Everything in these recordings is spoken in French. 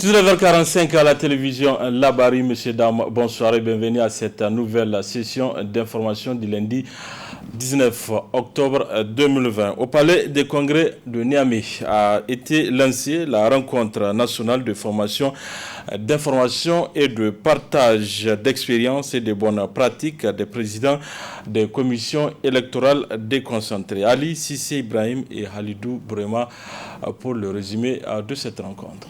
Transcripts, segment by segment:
19h45 à la télévision Labari, messieurs, dames, bonsoir et bienvenue à cette nouvelle session d'information du lundi 19 octobre 2020. Au palais des congrès de Niamey a été lancée la rencontre nationale de formation, d'information et de partage d'expériences et de bonnes pratiques des présidents des commissions électorales déconcentrées. Ali Sissé Ibrahim et Halidou Brema pour le résumé de cette rencontre.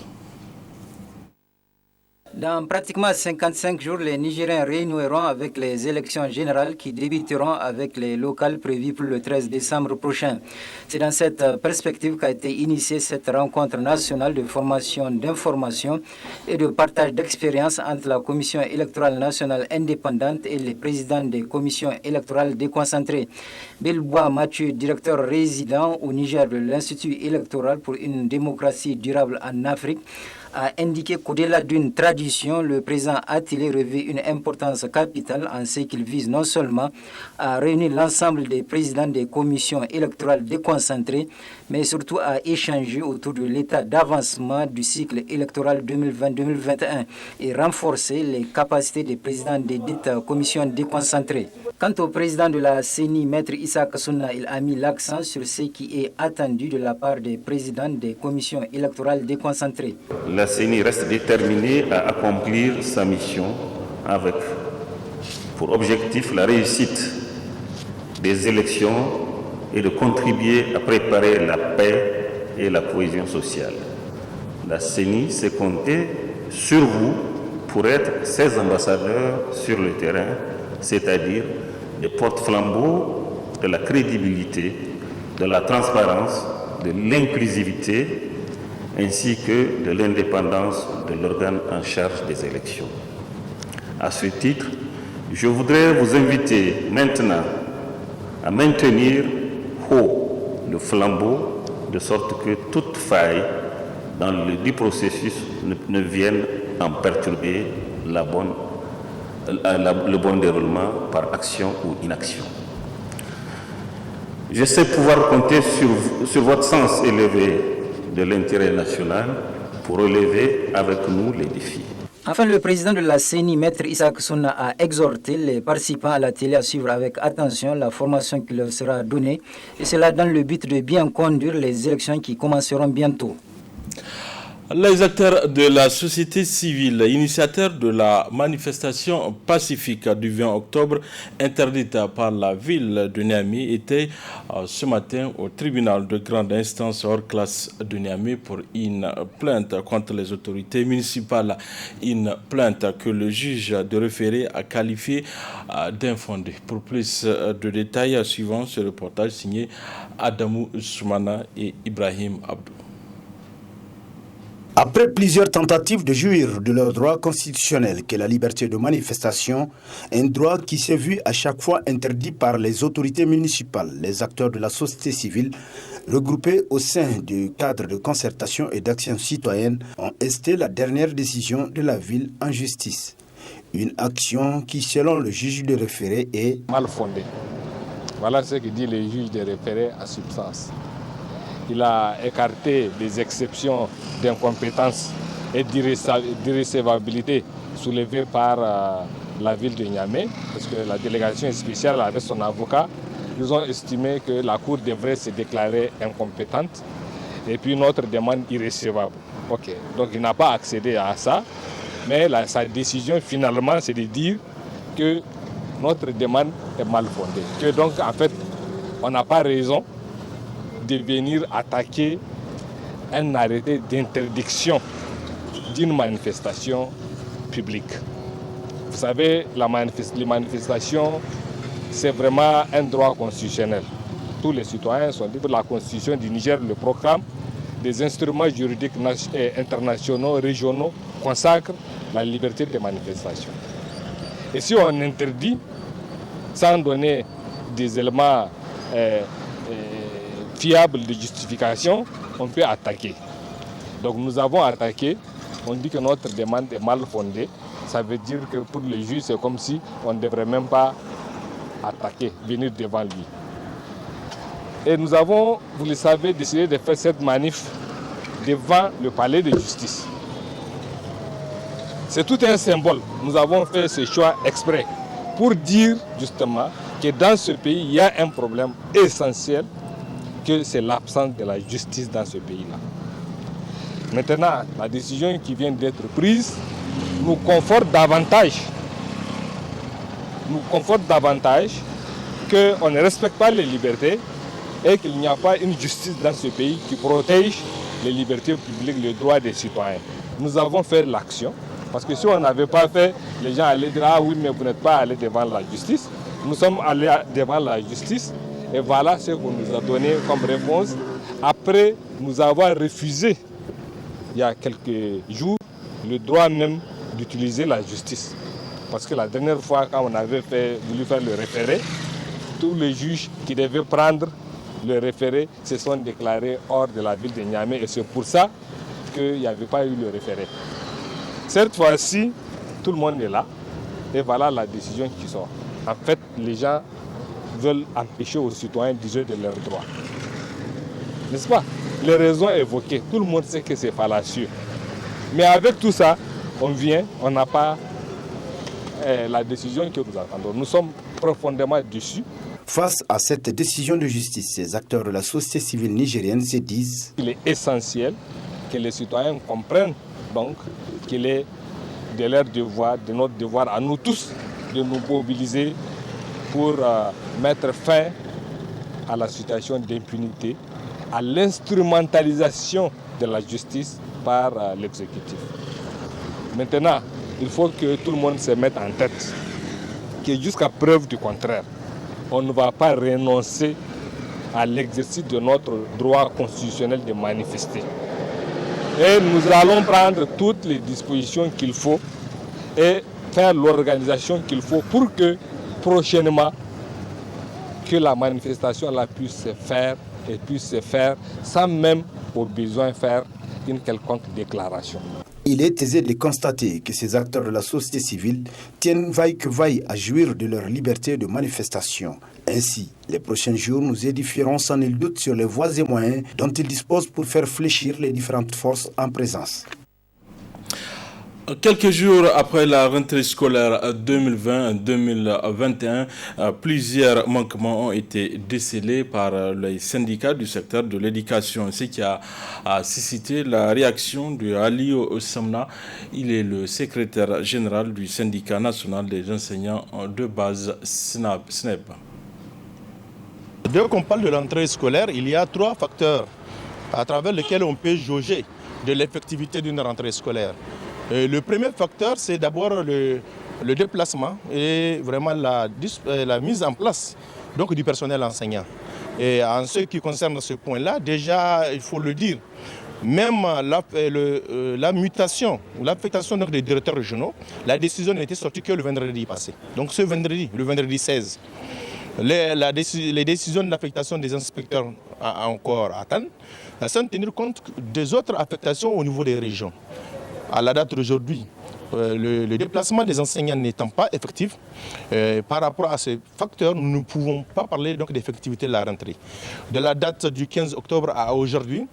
Dans pratiquement 55 jours, les Nigériens renoueront avec les élections générales qui débuteront avec les locales prévues pour le 13 décembre prochain. C'est dans cette perspective qu'a été initiée cette rencontre nationale de formation, d'information et de partage d'expérience entre la Commission électorale nationale indépendante et les présidents des commissions électorales déconcentrées. Bilbois Mathieu, directeur résident au Niger de l'Institut électoral pour une démocratie durable en Afrique, a indiqué qu'au-delà d'une tradition, le président Attila revêt une importance capitale en ce qu'il vise non seulement à réunir l'ensemble des présidents des commissions électorales déconcentrées, mais surtout à échanger autour de l'état d'avancement du cycle électoral 2020-2021 et renforcer les capacités des présidents des dites commissions déconcentrées. Quant au président de la CENI, Maître Issa Kassouna, il a mis l'accent sur ce qui est attendu de la part des présidents des commissions électorales déconcentrées. La CENI reste déterminée à accomplir sa mission avec pour objectif la réussite des élections et de contribuer à préparer la paix et la cohésion sociale. La CENI s'est comptée sur vous pour être ses ambassadeurs sur le terrain, c'est-à-dire des porte-flambeaux de la crédibilité, de la transparence, de l'inclusivité, ainsi que de l'indépendance de l'organe en charge des élections. À ce titre, je voudrais vous inviter maintenant à maintenir haut le flambeau, de sorte que toute faille dans le processus ne vienne en perturber le bon déroulement par action ou inaction. Je sais pouvoir compter sur votre sens élevé de l'intérêt national pour relever avec nous les défis. Enfin, le président de la CENI, Maître Issa Kassouna, a exhorté les participants à la télé à suivre avec attention la formation qui leur sera donnée, et cela dans le but de bien conduire les élections qui commenceront bientôt. Les acteurs de la société civile, initiateurs de la manifestation pacifique du 20 octobre interdite par la ville de Niamey, étaient ce matin au tribunal de grande instance hors classe de Niamey pour une plainte contre les autorités municipales. Une plainte que le juge de référé a qualifiée d'infondée. Pour plus de détails, suivant ce reportage signé Adamou Soumana et Ibrahim Abdou. Après plusieurs tentatives de jouir de leur droit constitutionnel qu'est la liberté de manifestation, un droit qui s'est vu à chaque fois interdit par les autorités municipales, les acteurs de la société civile, regroupés au sein du cadre de concertation et d'action citoyenne, ont esté la dernière décision de la ville en justice. Une action qui, selon le juge de référé, est mal fondée. Voilà ce que dit le juge de référé à substance. Il a écarté les exceptions d'incompétence et d'irrecevabilité soulevées par la ville de Niamey, parce que la délégation spéciale avec son avocat, ils ont estimé que la Cour devrait se déclarer incompétente et puis notre demande irrecevable. Ok, donc il n'a pas accédé à ça, mais sa décision finalement c'est de dire que notre demande est mal fondée, que donc en fait on n'a pas raison de venir attaquer un arrêté d'interdiction d'une manifestation publique. Vous savez, les manifestations, c'est vraiment un droit constitutionnel. Tous les citoyens sont libres. La Constitution du Niger le proclame. Des instruments juridiques internationaux, régionaux consacrent la liberté de manifestation. Et si on interdit, sans donner des éléments fiable de justification, on peut attaquer. Donc nous avons attaqué, on dit que notre demande est mal fondée. Ça veut dire que pour le juge, c'est comme si on ne devrait même pas attaquer, venir devant lui. Et nous avons, vous le savez, décidé de faire cette manif devant le palais de justice. C'est tout un symbole. Nous avons fait ce choix exprès pour dire justement que dans ce pays, il y a un problème essentiel, que c'est l'absence de la justice dans ce pays-là. Maintenant, la décision qui vient d'être prise nous conforte davantage qu'on ne respecte pas les libertés et qu'il n'y a pas une justice dans ce pays qui protège les libertés publiques, les droits des citoyens. Nous avons fait l'action, parce que si on n'avait pas fait, les gens allaient dire « Ah oui, mais vous n'êtes pas allés devant la justice ». Nous sommes allés devant la justice et voilà ce qu'on nous a donné comme réponse. Après nous avoir refusé, il y a quelques jours, le droit même d'utiliser la justice. Parce que la dernière fois, quand on avait voulu faire le référé, tous les juges qui devaient prendre le référé se sont déclarés hors de la ville de Niamey et c'est pour ça qu'il n'y avait pas eu le référé. Cette fois-ci, tout le monde est là et voilà la décision qui sort. En fait, les gens veulent empêcher aux citoyens d'user de leurs droits. N'est-ce pas? Les raisons évoquées, tout le monde sait que c'est fallacieux. Mais avec tout ça, on n'a pas la décision que nous attendons. Nous sommes profondément déçus. Face à cette décision de justice, ces acteurs de la société civile nigérienne se disent qu'il est essentiel que les citoyens comprennent donc qu'il est de leur devoir, de notre devoir à nous tous, de nous mobiliser pour mettre fin à la situation d'impunité, à l'instrumentalisation de la justice par l'exécutif. Maintenant, il faut que tout le monde se mette en tête que jusqu'à preuve du contraire, on ne va pas renoncer à l'exercice de notre droit constitutionnel de manifester. Et nous allons prendre toutes les dispositions qu'il faut et faire l'organisation qu'il faut pour que prochainement, que la manifestation là puisse se faire sans même au besoin faire une quelconque déclaration. Il est aisé de constater que ces acteurs de la société civile tiennent vaille que vaille à jouir de leur liberté de manifestation. Ainsi, les prochains jours nous édifierons sans nul doute sur les voies et moyens dont ils disposent pour faire fléchir les différentes forces en présence. Quelques jours après la rentrée scolaire 2020-2021, plusieurs manquements ont été décelés par les syndicats du secteur de l'éducation, ce qui a suscité la réaction de Ali Osamna. Il est le secrétaire général du syndicat national des enseignants de base SNEP. Dès qu'on parle de l'entrée scolaire, il y a 3 facteurs à travers lesquels on peut jauger de l'effectivité d'une rentrée scolaire. Le premier facteur, c'est d'abord le déplacement et vraiment la mise en place donc, du personnel enseignant. Et en ce qui concerne ce point-là, déjà, il faut le dire, même la mutation ou l'affectation des directeurs régionaux, la décision n'était sortie que le vendredi passé. Donc ce vendredi, le vendredi 16. Les décisions d'affectation des inspecteurs encore attendent, sans tenir compte des autres affectations au niveau des régions. À la date d'aujourd'hui, le déplacement des enseignants n'étant pas effectif, par rapport à ces facteurs, nous ne pouvons pas parler d'effectivité de la rentrée. De la date du 15 octobre à aujourd'hui,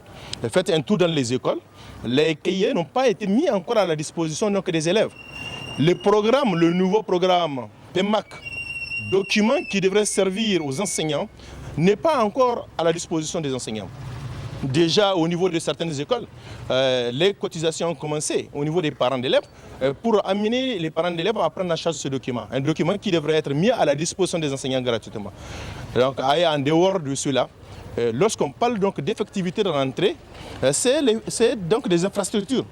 faites un tour dans les écoles, les cahiers n'ont pas été mis encore à la disposition des élèves. Le nouveau programme PEMAC, document qui devrait servir aux enseignants, n'est pas encore à la disposition des enseignants. Déjà au niveau de certaines écoles, les cotisations ont commencé au niveau des parents d'élèves pour amener les parents d'élèves à prendre en charge ce document. Un document qui devrait être mis à la disposition des enseignants gratuitement. Donc en dehors de cela, lorsqu'on parle d'effectivité de rentrée, c'est donc des infrastructures.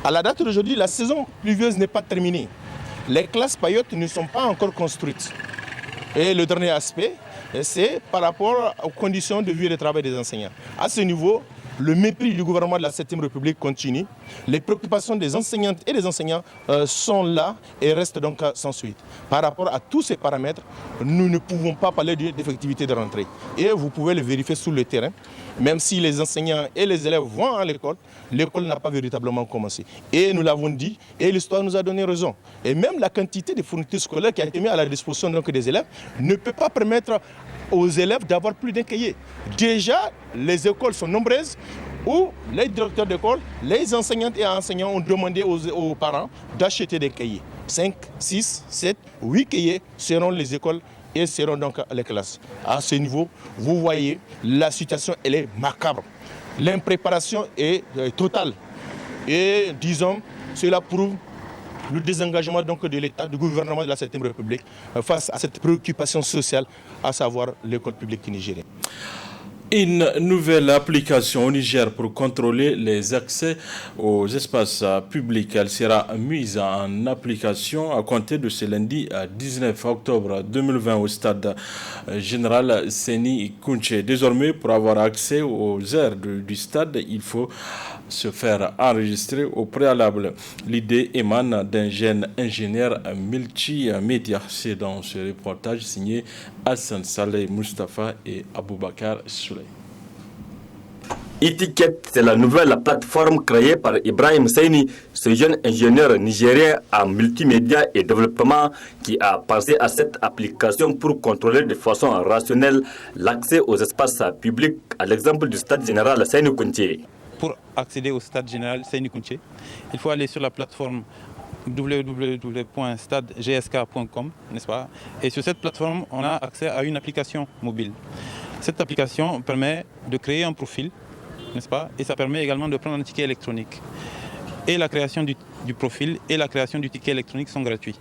À la date d'aujourd'hui, la saison pluvieuse n'est pas terminée. Les classes paillotes ne sont pas encore construites. Et le dernier aspect, c'est par rapport aux conditions de vie et de travail des enseignants. À ce niveau, le mépris du gouvernement de la 7e République continue. Les préoccupations des enseignantes et des enseignants sont là et restent donc sans suite. Par rapport à tous ces paramètres, nous ne pouvons pas parler d'effectivité de rentrée. Et vous pouvez le vérifier sur le terrain. Même si les enseignants et les élèves vont à l'école, l'école n'a pas véritablement commencé. Et nous l'avons dit, et l'histoire nous a donné raison. Et même la quantité de fournitures scolaires qui a été mise à la disposition des élèves ne peut pas permettre aux élèves d'avoir plus d'un cahier. Déjà, les écoles sont nombreuses, où les directeurs d'école, les enseignantes et enseignants ont demandé aux parents d'acheter des cahiers. 5, 6, 7, 8 cahiers seront les écoles et seront donc les classes. À ce niveau, vous voyez, la situation elle est macabre. L'impréparation est totale. Et disons, cela prouve le désengagement donc de l'État, du gouvernement de la 7e République face à cette préoccupation sociale, à savoir l'école publique nigérienne. Une nouvelle application au Niger pour contrôler les accès aux espaces publics. Elle sera mise en application à compter de ce lundi 19 octobre 2020 au stade général Seni Kunche. Désormais, pour avoir accès aux aires du stade, il faut se faire enregistrer au préalable. L'idée émane d'un jeune ingénieur multimédia. C'est dans ce reportage signé Hassan Saleh Mustafa et Aboubakar Souley. Etiquette, c'est la nouvelle plateforme créée par Ibrahim Seini, ce jeune ingénieur nigérien en multimédia et développement qui a pensé à cette application pour contrôler de façon rationnelle l'accès aux espaces publics, à l'exemple du stade général Seni Kunche. Pour accéder au stade général Seni Kunche, il faut aller sur la plateforme www.stadegsk.com, n'est-ce pas? Et sur cette plateforme, on a accès à une application mobile. Cette application permet de créer un profil, n'est-ce pas? Et ça permet également de prendre un ticket électronique. Et la création du profil et la création du ticket électronique sont gratuits.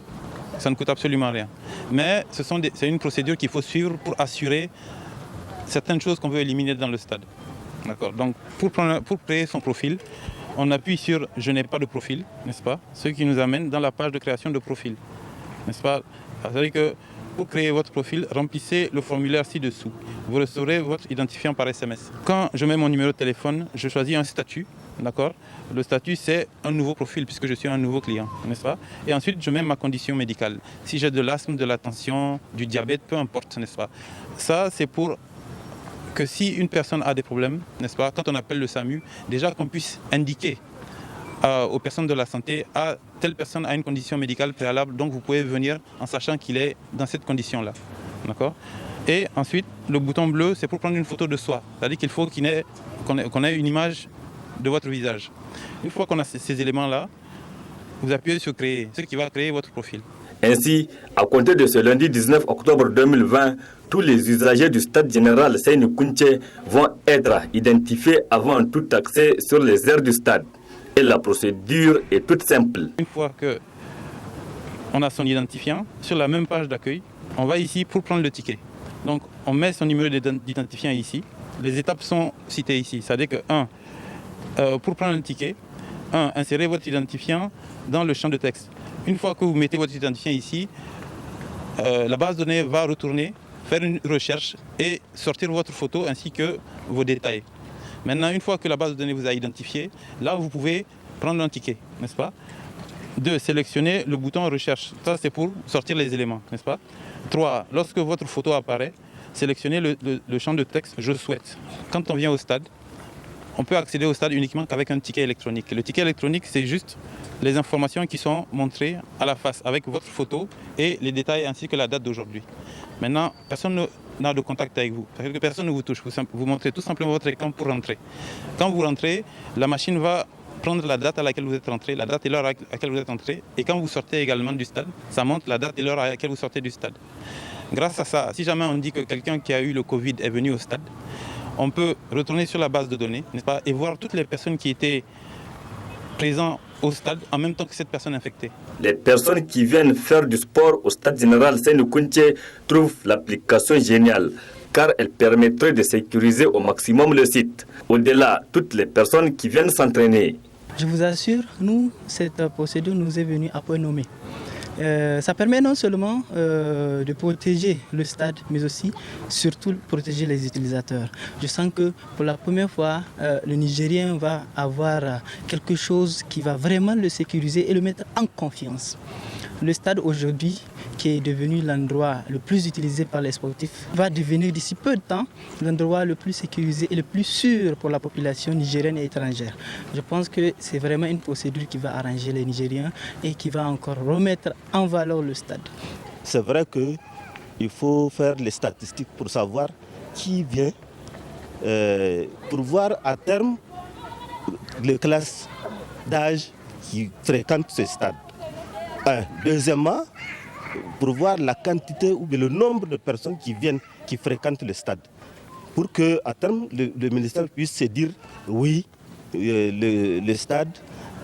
Ça ne coûte absolument rien. Mais c'est une procédure qu'il faut suivre pour assurer certaines choses qu'on veut éliminer dans le stade. D'accord. Donc pour créer son profil, on appuie sur « Je n'ai pas de profil », n'est-ce pas? Ce qui nous amène dans la page de création de profil, n'est-ce pas? C'est-à-dire que pour créer votre profil, remplissez le formulaire ci-dessous. Vous recevrez votre identifiant par SMS. Quand je mets mon numéro de téléphone, je choisis un statut, d'accord? Le statut, c'est un nouveau profil puisque je suis un nouveau client, n'est-ce pas? Et ensuite, je mets ma condition médicale. Si j'ai de l'asthme, de la tension, du diabète, peu importe, n'est-ce pas? Ça, c'est pour que si une personne a des problèmes, n'est-ce pas, quand on appelle le SAMU, déjà qu'on puisse indiquer aux personnes de la santé, telle personne a une condition médicale préalable, donc vous pouvez venir en sachant qu'il est dans cette condition-là. D'accord? Et ensuite, le bouton bleu, c'est pour prendre une photo de soi. C'est-à-dire qu'il faut qu'on ait une image de votre visage. Une fois qu'on a ces éléments-là, vous appuyez sur créer, ce qui va créer votre profil. Ainsi, à compter de ce lundi 19 octobre 2020, tous les usagers du stade général Seni Kunche vont être identifiés avant tout accès sur les aires du stade. Et la procédure est toute simple. Une fois qu'on a son identifiant, sur la même page d'accueil, on va ici pour prendre le ticket. Donc on met son numéro d'identifiant ici. Les étapes sont citées ici. C'est-à-dire que pour prendre le ticket, insérez votre identifiant dans le champ de texte. Une fois que vous mettez votre identifiant ici, la base de données va retourner, faire une recherche et sortir votre photo ainsi que vos détails. Maintenant, une fois que la base de données vous a identifié, là vous pouvez prendre un ticket, n'est-ce pas? 2. Sélectionner le bouton recherche. Ça c'est pour sortir les éléments, n'est-ce pas? 3. Lorsque votre photo apparaît, sélectionnez le champ de texte « Je souhaite ». Quand on vient au stade, on peut accéder au stade uniquement qu'avec un ticket électronique. Le ticket électronique, c'est juste les informations qui sont montrées à la face avec votre photo et les détails ainsi que la date d'aujourd'hui. Maintenant, personne n'a de contact avec vous, parce que personne ne vous touche. Vous montrez tout simplement votre écran pour rentrer. Quand vous rentrez, la machine va prendre la date à laquelle vous êtes rentré, la date et l'heure à laquelle vous êtes entré. Et quand vous sortez également du stade, ça montre la date et l'heure à laquelle vous sortez du stade. Grâce à ça, si jamais on dit que quelqu'un qui a eu le Covid est venu au stade, on peut retourner sur la base de données, n'est-ce pas, et voir toutes les personnes qui étaient présentes au stade en même temps que cette personne infectée. Les personnes qui viennent faire du sport au stade général Seni Kunche trouvent l'application géniale, car elle permettrait de sécuriser au maximum le site. Au-delà, toutes les personnes qui viennent s'entraîner. Je vous assure, nous, cette procédure nous est venue à point nommé. Ça permet non seulement de protéger le stade, mais aussi, surtout, protéger les utilisateurs. Je sens que pour la première fois, le Nigérien va avoir quelque chose qui va vraiment le sécuriser et le mettre en confiance. Le stade aujourd'hui, qui est devenu l'endroit le plus utilisé par les sportifs, va devenir d'ici peu de temps l'endroit le plus sécurisé et le plus sûr pour la population nigérienne et étrangère. Je pense que c'est vraiment une procédure qui va arranger les Nigériens et qui va encore remettre en valeur le stade. C'est vrai qu'il faut faire les statistiques pour savoir qui vient, pour voir à terme les classes d'âge qui fréquentent ce stade. Deuxièmement, pour voir la quantité ou le nombre de personnes qui fréquentent le stade. Pour qu'à terme, le ministère puisse se dire, oui, le stade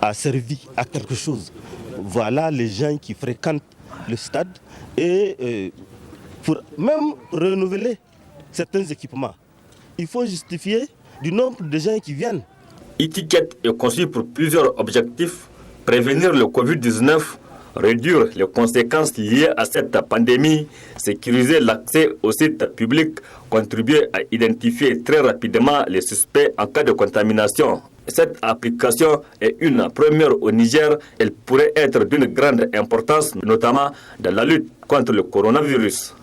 a servi à quelque chose. Voilà les gens qui fréquentent le stade et pour même renouveler certains équipements, il faut justifier du nombre de gens qui viennent. E-Ticket est conçu pour plusieurs objectifs: prévenir le Covid-19, réduire les conséquences liées à cette pandémie, sécuriser l'accès aux sites publics, contribuer à identifier très rapidement les suspects en cas de contamination. Cette application est une première au Niger. Elle pourrait être d'une grande importance, notamment dans la lutte contre le coronavirus.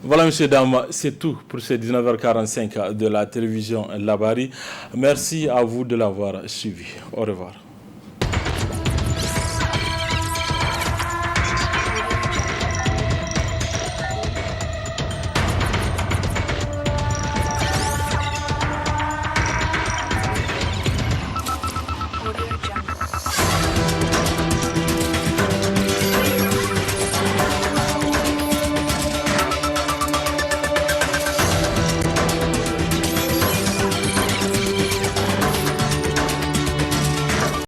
Voilà, messieurs, dames, c'est tout pour ces 19h45 de la télévision Labari. Merci à vous de l'avoir suivi. Au revoir.